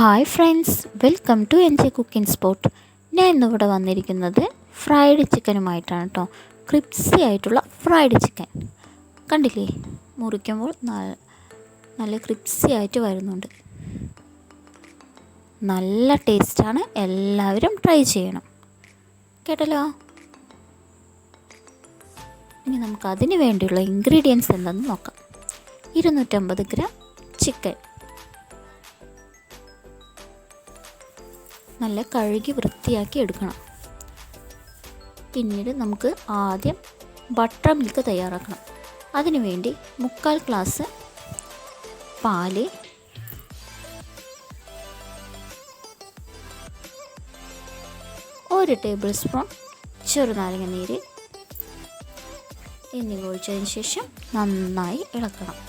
Hi friends, welcome to NJ cooking spot. ഞാൻ ഇന്നിവിടെ വന്നിരിക്കുന്നത് ഫ്രൈഡ് ചിക്കനുമായിട്ടാണ് കേട്ടോ. ക്രിപ്സി ആയിട്ടുള്ള ഫ്രൈഡ് ചിക്കൻ കണ്ടില്ലേ, മുറിക്കുമ്പോൾ നല്ല ക്രിപ്സി ആയിട്ട് വരുന്നുണ്ട്. നല്ല ടേസ്റ്റാണ്, എല്ലാവരും ട്രൈ ചെയ്യണം കേട്ടല്ലോ. ഇനി നമുക്ക് അതിന് വേണ്ടിയുള്ള ഇൻഗ്രീഡിയൻസ് എന്തെന്ന് നോക്കാം. 250 ഗ്രാം ചിക്കൻ നല്ല കഴുകി വൃത്തിയാക്കി എടുക്കണം. പിന്നീട് നമുക്ക് ആദ്യം ബട്ടർ മിൽക്ക് തയ്യാറാക്കണം. അതിനുവേണ്ടി 3/4 ഗ്ലാസ് പാല്, 1 ടേബിൾ സ്പൂൺ ചെറുനാരങ്ങ നീര് എന്നിവ ഒഴിച്ചതിന് ശേഷം നന്നായി ഇളക്കണം.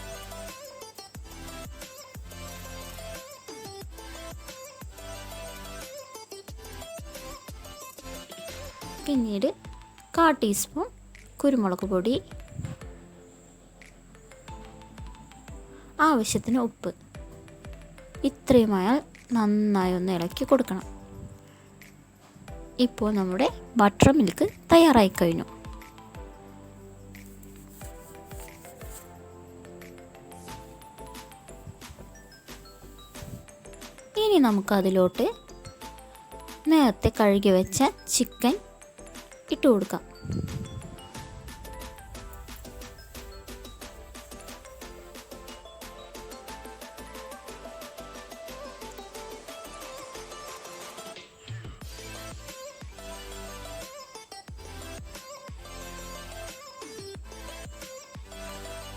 പിന്നീട് 1/4 ടീസ്പൂൺ കുരുമുളക് പൊടി, ആവശ്യത്തിന് ഉപ്പ്, ഇത്രയുമായാൽ നന്നായി ഒന്ന് ഇളക്കി കൊടുക്കണം. ഇപ്പോൾ നമ്മുടെ ബട്ടർ മിൽക്ക് തയ്യാറായി കഴിഞ്ഞു. ഇനി നമുക്കതിലോട്ട് നേരത്തെ കഴുകി വെച്ച ചിക്കൻ ഇട്ട് കൊടുക്കാം.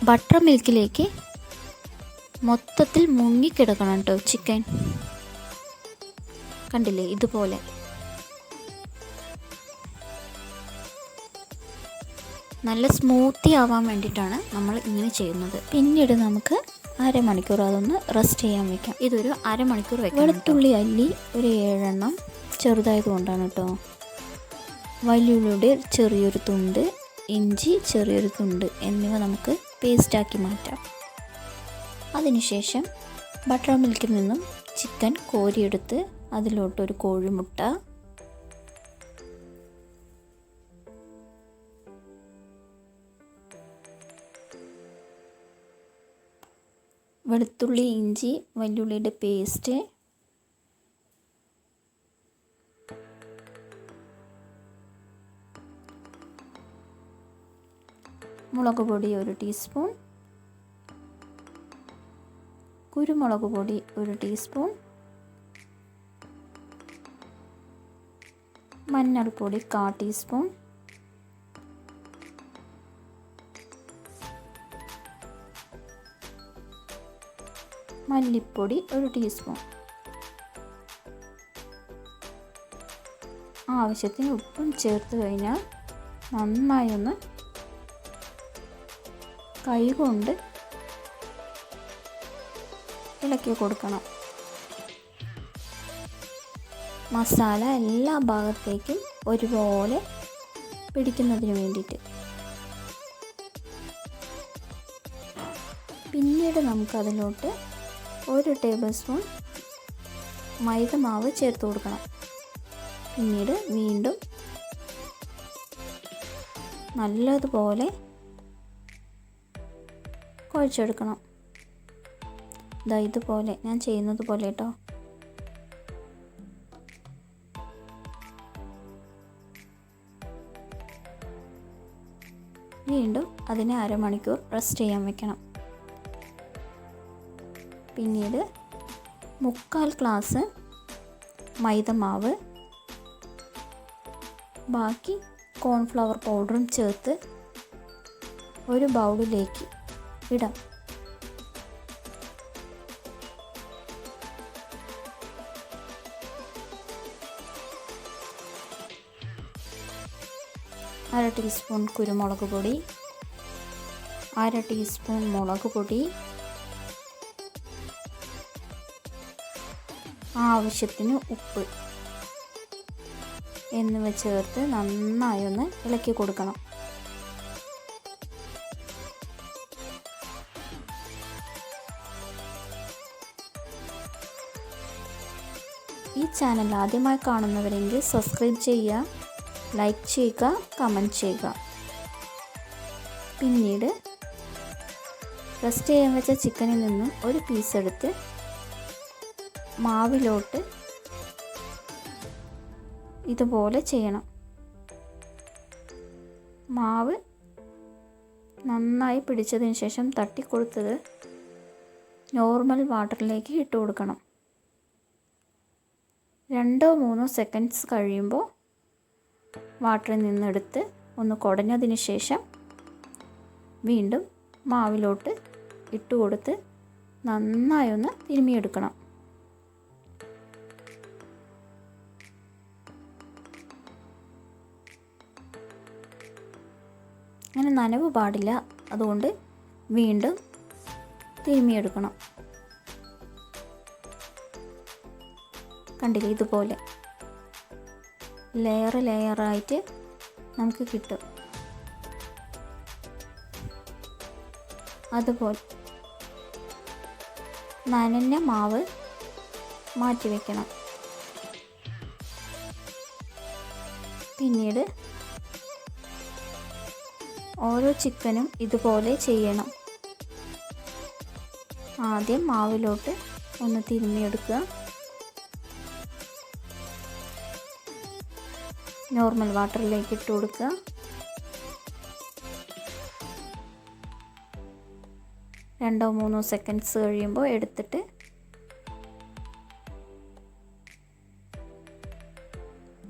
ബട്ടർ മിൽക്കിലേക്ക് മൊത്തത്തിൽ മുങ്ങിക്കിടക്കണം കേട്ടോ ചിക്കൻ. കണ്ടില്ലേ, ഇതുപോലെ. നല്ല സ്മൂത്തി ആവാൻ വേണ്ടിയിട്ടാണ് നമ്മൾ ഇങ്ങനെ ചെയ്യുന്നത്. പിന്നീട് നമുക്ക് അരമണിക്കൂർ അതൊന്ന് റെസ്റ്റ് ചെയ്യാൻ വെക്കാം. ഇതൊരു അരമണിക്കൂർ വെക്കാം. വെളുത്തുള്ളി അല്ലി ഒരു 7 എണ്ണം ചെറുതായത് കൊണ്ടാണ് കേട്ടോ. വലിയുള്ളിയുടെ ചെറിയൊരു തുണ്ട്, ഇഞ്ചി ചെറിയൊരു തുണ്ട് എന്നിവ നമുക്ക് പേസ്റ്റാക്കി മാറ്റാം. അതിനുശേഷം ബട്ടർ മിൽക്കിൽ നിന്നും ചിക്കൻ കോരിയെടുത്ത് അതിലോട്ടൊരു കോഴിമുട്ട, വെളുത്തുള്ളി ഇഞ്ചി വലിയുള്ളിയുടെ പേസ്റ്റ്, മുളക് പൊടി 1 ടീസ്പൂൺ, കുരുമുളക് പൊടി 1 ടീസ്പൂൺ, മഞ്ഞൾപ്പൊടി 1/4 ടീസ്പൂൺ, മല്ലിപ്പൊടി 1 ടീസ്പൂൺ, ആവശ്യത്തിന് ഉപ്പും ചേർത്ത് കഴിഞ്ഞാൽ നന്നായി ഒന്ന് കൈകൊണ്ട് ഇളക്കി കൊടുക്കണം. മസാല എല്ലാ ഭാഗത്തേക്കും ഒരുപോലെ പിടിക്കുന്നതിന് വേണ്ടിയിട്ട്. പിന്നീട് നമുക്കതിലോട്ട് 1 ടേബിൾ സ്പൂൺ മൈദ മാവ് ചേർത്ത് കൊടുക്കണം. പിന്നീട് വീണ്ടും നല്ലതുപോലെ കുഴച്ചെടുക്കണം. ദാ ഇതുപോലെ ഞാൻ ചെയ്യുന്നത് പോലെ കേട്ടോ. വീണ്ടും അതിനെ അരമണിക്കൂർ റെസ്റ്റ് ചെയ്യാൻ വെക്കണം. പിന്നീട് 3/4 ഗ്ലാസ് മൈദ മാവ്, ബാക്കി കോൺഫ്ലവർ പൗഡറും ചേർത്ത് ഒരു ബൗളിലേക്ക് ഇടാം. അര ടീസ്പൂൺ കുരുമുളക് പൊടി, 1/2 ടീസ്പൂൺ മുളക് പൊടി, ആവശ്യത്തിന് ഉപ്പ് എന്നിവ ചേർത്ത് നന്നായി ഒന്ന് ഇളക്കി കൊടുക്കണം. ഈ ചാനൽ ആദ്യമായി കാണുന്നവരെങ്കിൽ സബ്സ്ക്രൈബ് ചെയ്യുക, ലൈക്ക് ചെയ്യുക, കമൻറ്റ് ചെയ്യുക. പിന്നീട് റെസ്റ്റ് ചെയ്യാൻ വെച്ച ചിക്കനിൽ നിന്നും ഒരു പീസ് എടുത്ത് മാവിലോട്ട് ഇതുപോലെ ചെയ്യണം. മാവ് നന്നായി പിടിച്ചതിന് ശേഷം തട്ടിക്കൊടുത്തത് നോർമൽ വാട്ടറിലേക്ക് ഇട്ട് കൊടുക്കണം. 2-3 സെക്കൻഡ്സ് കഴിയുമ്പോൾ വാട്ടറിൽ നിന്നെടുത്ത് ഒന്ന് കുടഞ്ഞതിന് ശേഷം വീണ്ടും മാവിലോട്ട് ഇട്ട് കൊടുത്ത് നന്നായി ഒന്ന് തിരുമ്മിയെടുക്കണം. അങ്ങനെ നനവ് പാടില്ല, അതുകൊണ്ട് വീണ്ടും തിരുമ്മിയെടുക്കണം. കണ്ടില്ലേ, ഇതുപോലെ ലെയറായിട്ട് നമുക്ക് കിട്ടും. അതുപോലെ നനഞ്ഞ മാവ് മാറ്റി വയ്ക്കണം. പിന്നീട് ഓരോ ചിക്കനും ഇതുപോലെ ചെയ്യണം. ആദ്യം മാവിലോട്ട് ഒന്ന് തിരുമ്മിയെടുക്കുക. നോർമൽ വാട്ടറിലേക്ക് ഇട്ട് കൊടുക്കുക. രണ്ടോ മൂന്നോ സെക്കൻഡ്സ് കഴിയുമ്പോൾ എടുത്തിട്ട്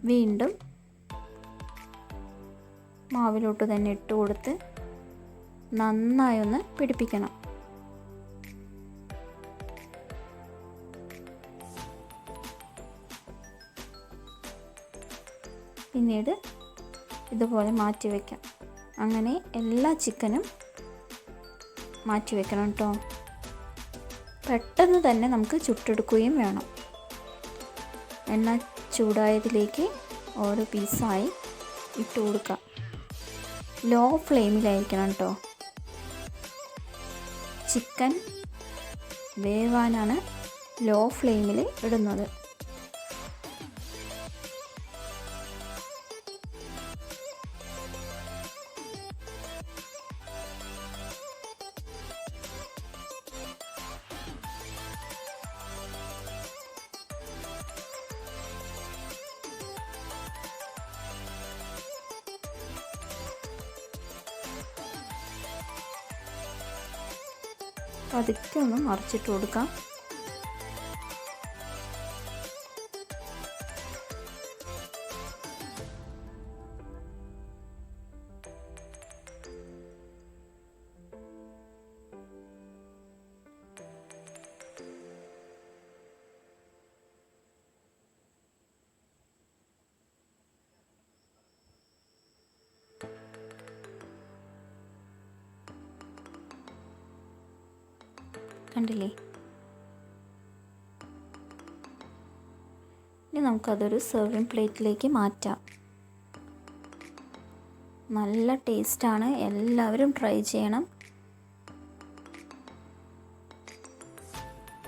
വീണ്ടും മാവിലോട്ട് തന്നെ ഇട്ട് കൊടുത്ത് നന്നായി ഒന്ന് പിടിപ്പിക്കണം. പിന്നീട് ഇതുപോലെ മാറ്റി വയ്ക്കാം. അങ്ങനെ എല്ലാ ചിക്കനും മാറ്റി വെക്കണം കേട്ടോ. പെട്ടെന്ന് തന്നെ നമുക്ക് ചുട്ടെടുക്കുകയും വേണം. എണ്ണ ചൂടായതിലേക്ക് ഓരോ പീസായി ഇട്ട് കൊടുക്കാം. ലോ ഫ്ലെയിമിലായിരിക്കണം കേട്ടോ. ചിക്കൻ വേവാനാണ് ലോ ഫ്ലെയിമിൽ ഇടുന്നത്. പതുക്കെ ഒന്ന് മറിച്ചിട്ട് കൊടുക്കാം. കണ്ടില്ലേ? ഇനി നമുക്കതൊരു സെർവിങ് പ്ലേറ്റിലേക്ക് മാറ്റാം. നല്ല ടേസ്റ്റാണ്, എല്ലാവരും ട്രൈ ചെയ്യണം.